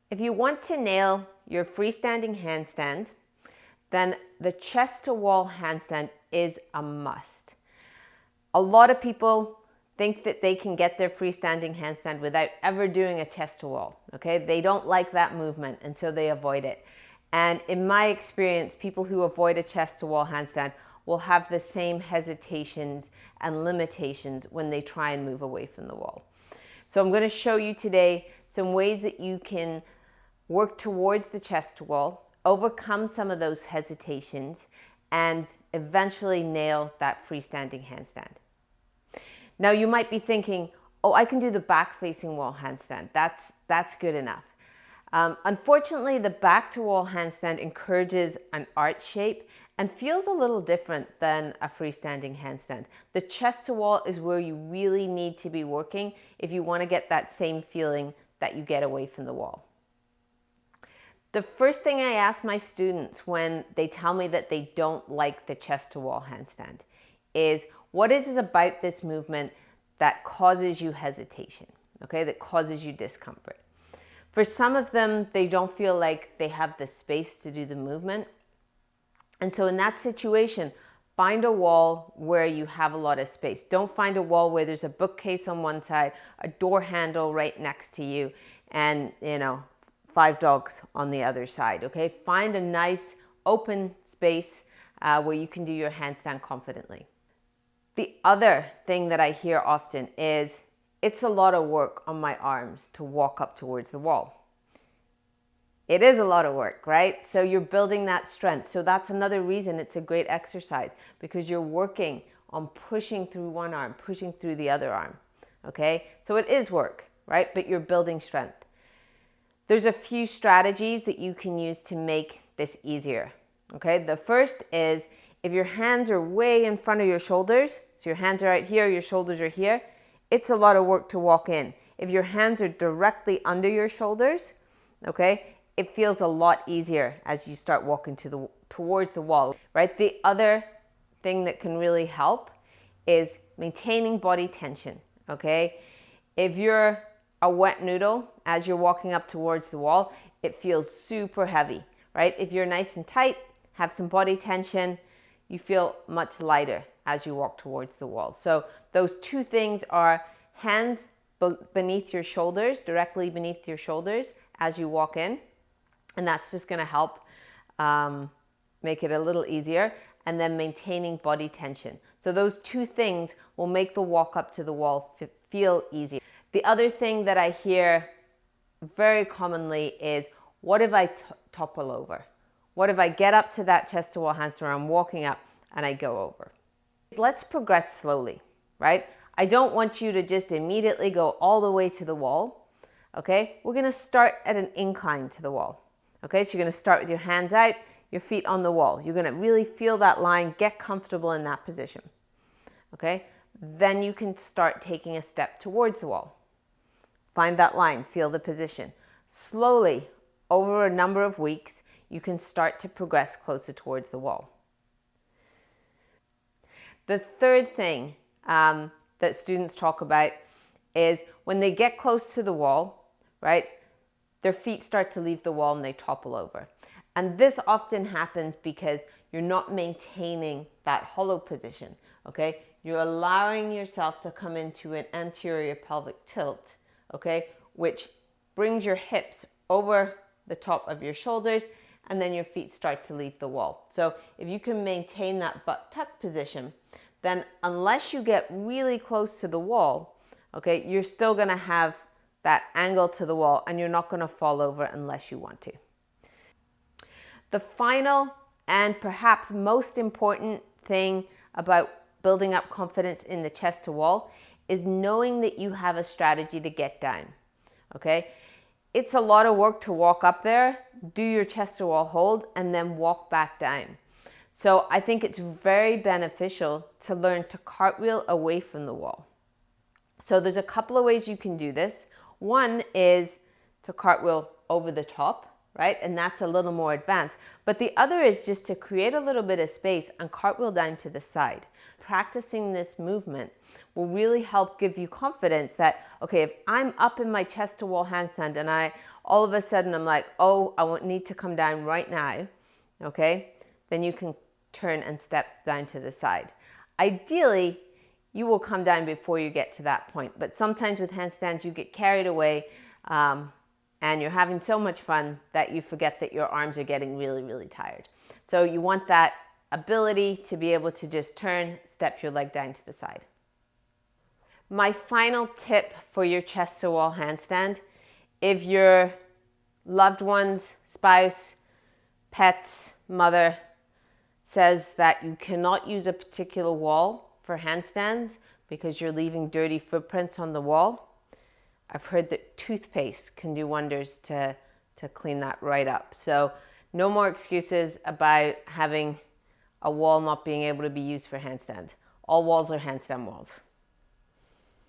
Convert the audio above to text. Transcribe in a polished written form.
If you want to nail your freestanding handstand, then the chest to wall handstand is a must. A lot of people think that they can get their freestanding handstand without ever doing a chest to wall, okay? They don't like that movement, and so they avoid it. And in my experience, people who avoid a chest to wall handstand will have the same hesitations and limitations when they try and move away from the wall. So I'm going to show you today some ways that you can work towards the chest to wall, overcome some of those hesitations, and eventually nail that freestanding handstand. Now you might be thinking, oh, I can do the back facing wall handstand. That's good enough. Unfortunately, the back to wall handstand encourages an arch shape and feels a little different than a freestanding handstand. The chest to wall is where you really need to be working if you want to get that same feeling that you get away from the wall. The first thing I ask my students when they tell me that they don't like the chest to wall handstand is, what is it about this movement that causes you hesitation, okay, that causes you discomfort? For some of them, they don't feel like they have the space to do the movement. And so in that situation, find a wall where you have a lot of space. Don't find a wall where there's a bookcase on one side, a door handle right next to you, and 5 dogs on the other side, okay? Find a nice open space where you can do your handstand confidently. The other thing that I hear often is, it's a lot of work on my arms to walk up towards the wall. It is a lot of work, right? So you're building that strength. So that's another reason it's a great exercise, because you're working on pushing through one arm, pushing through the other arm, okay? So it is work, right? But you're building strength. There's a few strategies that you can use to make this easier, okay? The first is, if your hands are way in front of your shoulders, so your hands are right here, your shoulders are here, it's a lot of work to walk in. If your hands are directly under your shoulders, okay, it feels a lot easier as you start walking towards the wall, right? The other thing that can really help is maintaining body tension, okay? If you're a wet noodle as you're walking up towards the wall, it feels super heavy, right? If you're nice and tight, have some body tension, you feel much lighter as you walk towards the wall. So those two things are hands beneath your shoulders, directly beneath your shoulders as you walk in. And that's just going to help make it a little easier. And then maintaining body tension. So those two things will make the walk up to the wall feel easier. The other thing that I hear very commonly is, what if I topple over? What if I get up to that chest to wall handstand, I'm walking up and I go over? Let's progress slowly, right? I don't want you to just immediately go all the way to the wall, okay? We're gonna start at an incline to the wall, okay? So you're gonna start with your hands out, your feet on the wall. You're gonna really feel that line, get comfortable in that position, okay? Then you can start taking a step towards the wall. Find that line, feel the position. Slowly, over a number of weeks, you can start to progress closer towards the wall. The third thing that students talk about is, when they get close to the wall, right, their feet start to leave the wall and they topple over. And this often happens because you're not maintaining that hollow position, okay? You're allowing yourself to come into an anterior pelvic tilt, okay, which brings your hips over the top of your shoulders, and then your feet start to leave the wall. So if you can maintain that butt tuck position, then unless you get really close to the wall, okay, you're still gonna have that angle to the wall and you're not gonna fall over unless you want to. The final and perhaps most important thing about building up confidence in the chest to wall is knowing that you have a strategy to get down, okay? It's a lot of work to walk up there, do your chest to wall hold, and then walk back down. So I think it's very beneficial to learn to cartwheel away from the wall. So there's a couple of ways you can do this. One is to cartwheel over the top, right? And that's a little more advanced. But the other is just to create a little bit of space and cartwheel down to the side. Practicing this movement will really help give you confidence that, okay, if I'm up in my chest to wall handstand and all of a sudden I'm like, oh, I won't need to come down right now, okay? Then you can turn and step down to the side. Ideally, you will come down before you get to that point. But sometimes with handstands, you get carried away and you're having so much fun that you forget that your arms are getting really, really tired. So you want that ability to be able to just turn, step your leg down to the side. My final tip for your chest to wall handstand, if your loved one's spouse, pets, mother says that you cannot use a particular wall for handstands because you're leaving dirty footprints on the wall, I've heard that toothpaste can do wonders to clean that right up. So no more excuses about having a wall not being able to be used for handstand. All walls are handstand walls.